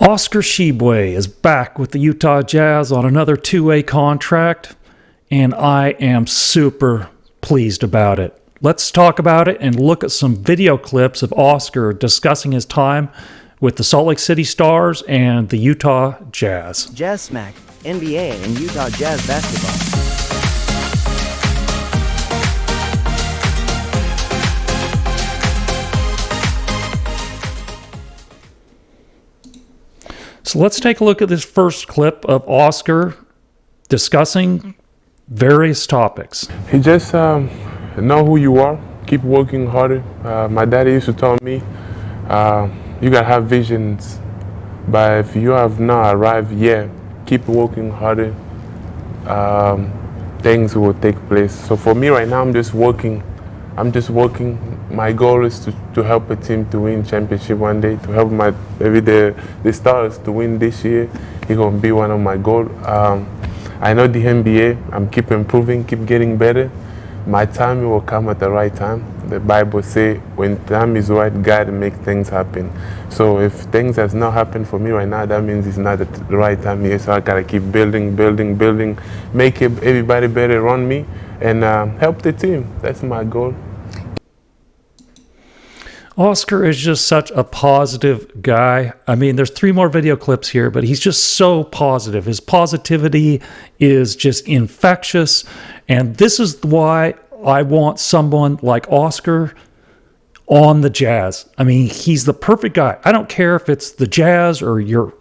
Oscar Tshiebwe is back with the Utah Jazz on another two-way contract, and I am super pleased about it. Let's talk about it and look at some video clips of Oscar discussing his time with the Salt Lake City Stars and the Utah Jazz. Jazz Smack, NBA and Utah Jazz basketball. So let's take a look at this first clip of Oscar discussing various topics. He just know who you are, keep working harder. My daddy used to tell me, you gotta have visions, but if you have not arrived yet, keep working harder. Things will take place. So for me right now, I'm just working. My goal is to help a team to win championship one day, to help the Stars to win this year. It's gonna be one of my goals. I know the NBA, I'm keep improving, keep getting better. My time will come at the right time. The Bible says when time is right, God make things happen. So if things has not happened for me right now, that means it's not at the right time yet. So I gotta keep building, make everybody better around me, and help the team. That's my goal. Oscar is just such a positive guy. I mean, there's 3 more video clips here, but he's just so positive. His positivity is just infectious. And this is why I want someone like Oscar on the Jazz. I mean, he's the perfect guy. I don't care if it's the Jazz or your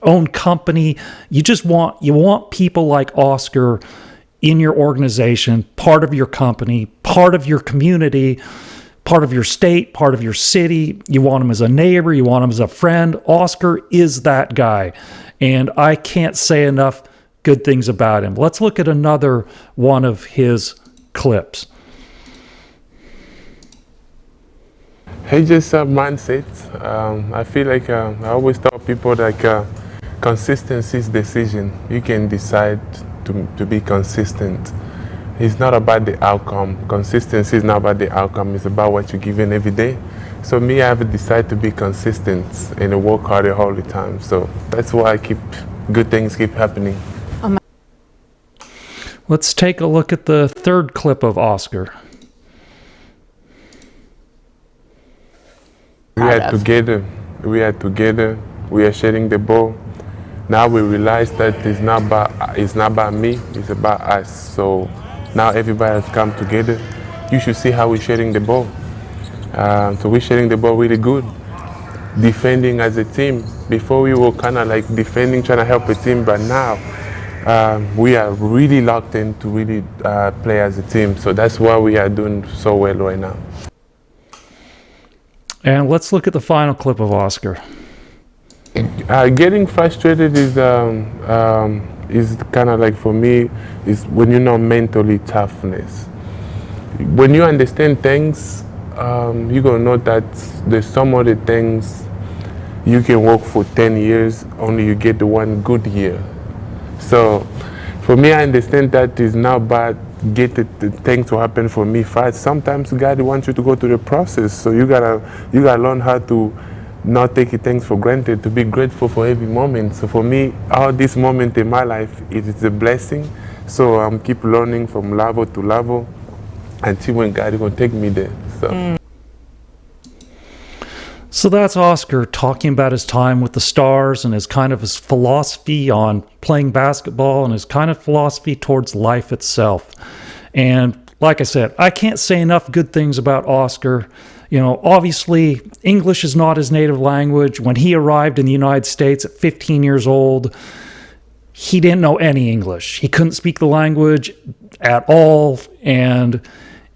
own company. You want people like Oscar in your organization, part of your company, part of your community, part of your state, part of your city. You want him as a neighbor, you want him as a friend. Oscar is that guy. And I can't say enough good things about him. Let's look at another one of his clips. He just have mindset. I feel like I always tell people like consistency is decision. You can decide to be consistent. It's not about the outcome. Consistency is not about the outcome. It's about what you're giving every day. So me, I have decided to be consistent and work harder all the time. So that's why good things keep happening. Let's take a look at the third clip of Oscar. We are together. We are sharing the ball. Now we realize that it's not about me. It's about us. So now everybody has come together. You should see how we're sharing the ball. So we're sharing the ball really good. Defending as a team. Before we were kind of like defending, trying to help a team, but now we are really locked in to really play as a team. So that's why we are doing so well right now. And let's look at the final clip of Oscar. Getting frustrated is kind of like, for me, is when you know mentally toughness. When you understand things, you're gonna know that there's some other things you can work for 10 years, only you get the one good year. So for me, I understand that it's not bad get the things to happen for me fast. Sometimes God wants you to go through the process. So you gotta learn how to not take things for granted, to be grateful for every moment. So for me, all this moment in my life, it is a blessing. So I'm keep learning from level to level until when God is gonna take me there. So that's Oscar talking about his time with the Stars and his philosophy on playing basketball and his kind of philosophy towards life itself. And like I said, I can't say enough good things about Oscar. You know, obviously, English is not his native language. When he arrived in the United States at 15 years old, he didn't know any English. He couldn't speak the language at all, and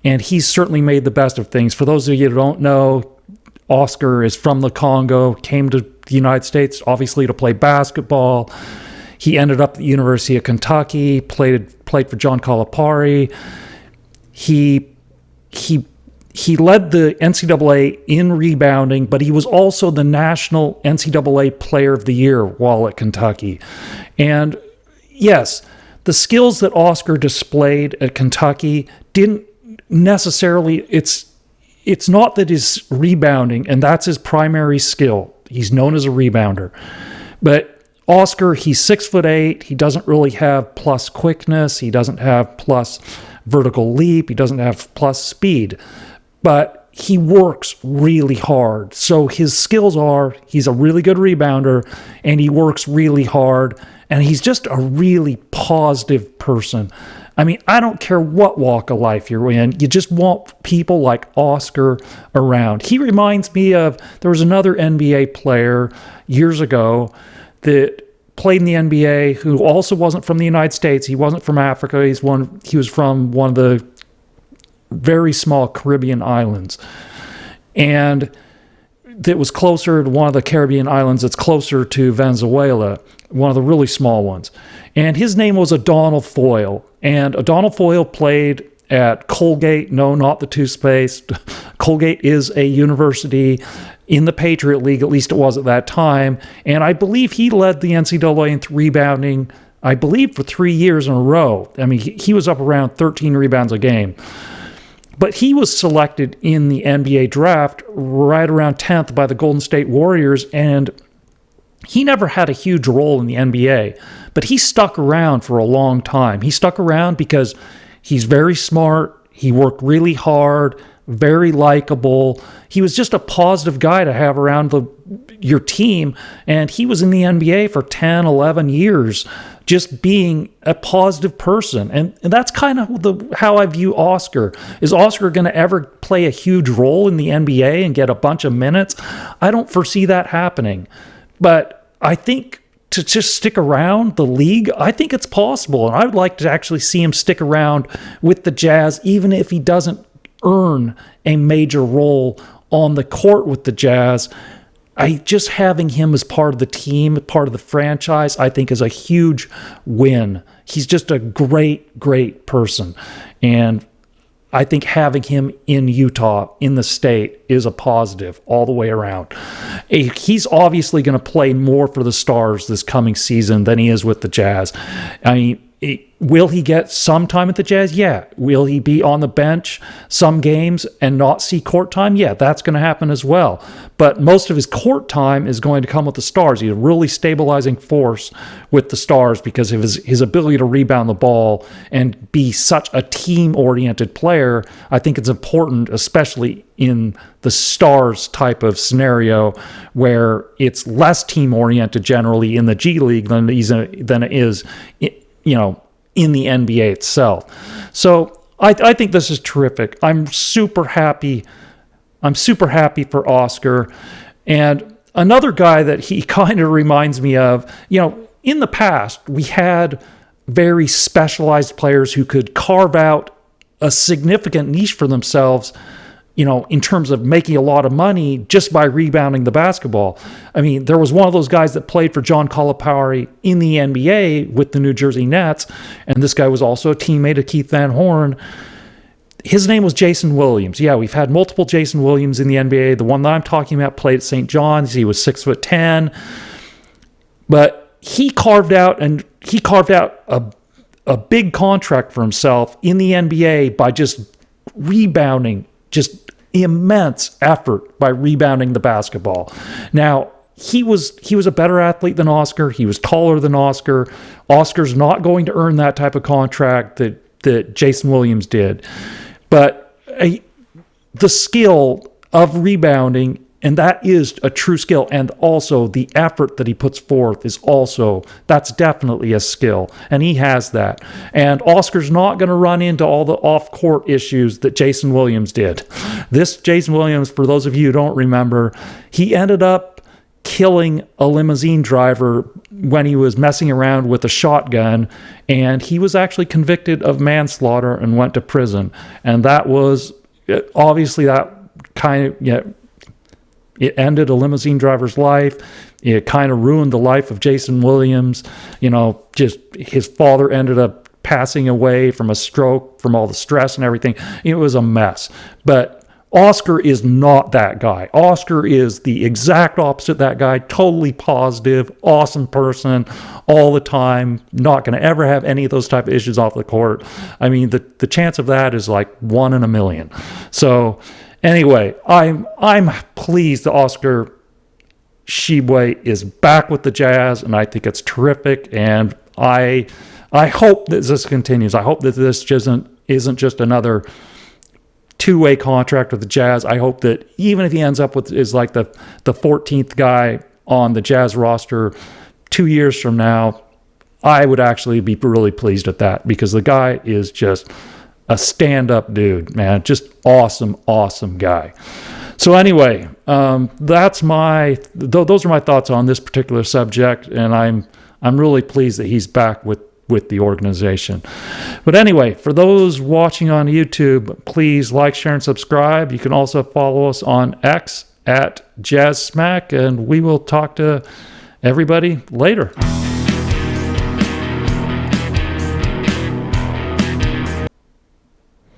he's certainly made the best of things. For those of you who don't know, Oscar is from the Congo, came to the United States, obviously, to play basketball. He ended up at the University of Kentucky, played for John Calipari. He led the NCAA in rebounding, but he was also the national NCAA Player of the Year while at Kentucky. And yes, the skills that Oscar displayed at Kentucky didn't necessarily, it's not that he's rebounding, and that's his primary skill. He's known as a rebounder. But Oscar, he's 6'8". He doesn't really have plus quickness. He doesn't have plus vertical leap. He doesn't have plus speed. But he works really hard. So his skills are, he's a really good rebounder, and he works really hard, and he's just a really positive person. I mean, I don't care what walk of life you're in. You just want people like Oscar around. He reminds me of, there was another NBA player years ago that played in the NBA who also wasn't from the United States. He wasn't from Africa. He was from one of the very small Caribbean islands. And that was closer to one of the Caribbean islands that's closer to Venezuela, one of the really small ones. And his name was O'Donnell Foyle. And O'Donnell Foyle played at Colgate. No, not the toothpaste. Colgate is a university in the Patriot League, at least it was at that time. And I believe he led the NCAA in rebounding, I believe, for 3 years in a row. I mean, he was up around 13 rebounds a game. But he was selected in the NBA draft right around 10th by the Golden State Warriors, and he never had a huge role in the NBA, but he stuck around for a long time. He stuck around because he's very smart, he worked really hard, very likable. He was just a positive guy to have around your team, and he was in the NBA for 10, 11 years, just being a positive person. And that's kind of how I view Oscar. Is Oscar going to ever play a huge role in the NBA and get a bunch of minutes? I don't foresee that happening. But I think to just stick around the league, I think it's possible. And I would like to actually see him stick around with the Jazz, even if he doesn't earn a major role on the court with the Jazz. Just having him as part of the team, part of the franchise, I think is a huge win. He's just a great, great person. And I think having him in Utah, in the state, is a positive all the way around. He's obviously going to play more for the Stars this coming season than he is with the Jazz. I mean, will he get some time at the Jazz? Yeah. Will he be on the bench some games and not see court time? Yeah, that's going to happen as well. But most of his court time is going to come with the Stars. He's a really stabilizing force with the Stars because of his ability to rebound the ball and be such a team-oriented player. I think it's important, especially in the Stars type of scenario where it's less team-oriented generally in the G League than it is in the NBA itself. So I think this is terrific. I'm super happy for Oscar. And another guy that he kind of reminds me of, in the past, we had very specialized players who could carve out a significant niche for themselves, in terms of making a lot of money just by rebounding the basketball. I mean, there was one of those guys that played for John Calipari in the NBA with the New Jersey Nets, and this guy was also a teammate of Keith Van Horn. His name was Jason Williams. Yeah, we've had multiple Jason Williams in the NBA. The one that I'm talking about played at St. John's. He was 6'10", but he carved out a big contract for himself in the NBA by just rebounding, just immense effort by rebounding the basketball. Now, he was a better athlete than Oscar. He was taller than Oscar. Oscar's not going to earn that type of contract that Jason Williams did. But the skill of rebounding, and that is a true skill, and also the effort that he puts forth that's definitely a skill, and he has that. And Oscar's not going to run into all the off-court issues that Jason Williams did. This Jason Williams, for those of you who don't remember, he ended up killing a limousine driver when he was messing around with a shotgun, and he was actually convicted of manslaughter and went to prison. And that was, obviously, that kind of, it ended a limousine driver's life. It kind of ruined the life of Jason Williams. Just his father ended up passing away from a stroke, from all the stress and everything. It was a mess. But Oscar is not that guy. Oscar is the exact opposite of that guy. Totally positive, awesome person all the time. Not going to ever have any of those type of issues off the court. I mean, the chance of that is like 1 in a million. So anyway, I'm pleased that Oscar Tshiebwe is back with the Jazz, and I think it's terrific. And I hope that this continues. I hope that this isn't just another two-way contract with the Jazz. I hope that even if he ends up with is like the 14th guy on the Jazz roster 2 years from now, I would actually be really pleased at that, because the guy is just a stand-up dude, man. Just awesome guy. So anyway, those are my thoughts on this particular subject, and I'm really pleased that he's back with the organization. But anyway, for those watching on YouTube, please like, share, and subscribe. You can also follow us on X at Jazz Smack, and we will talk to everybody later.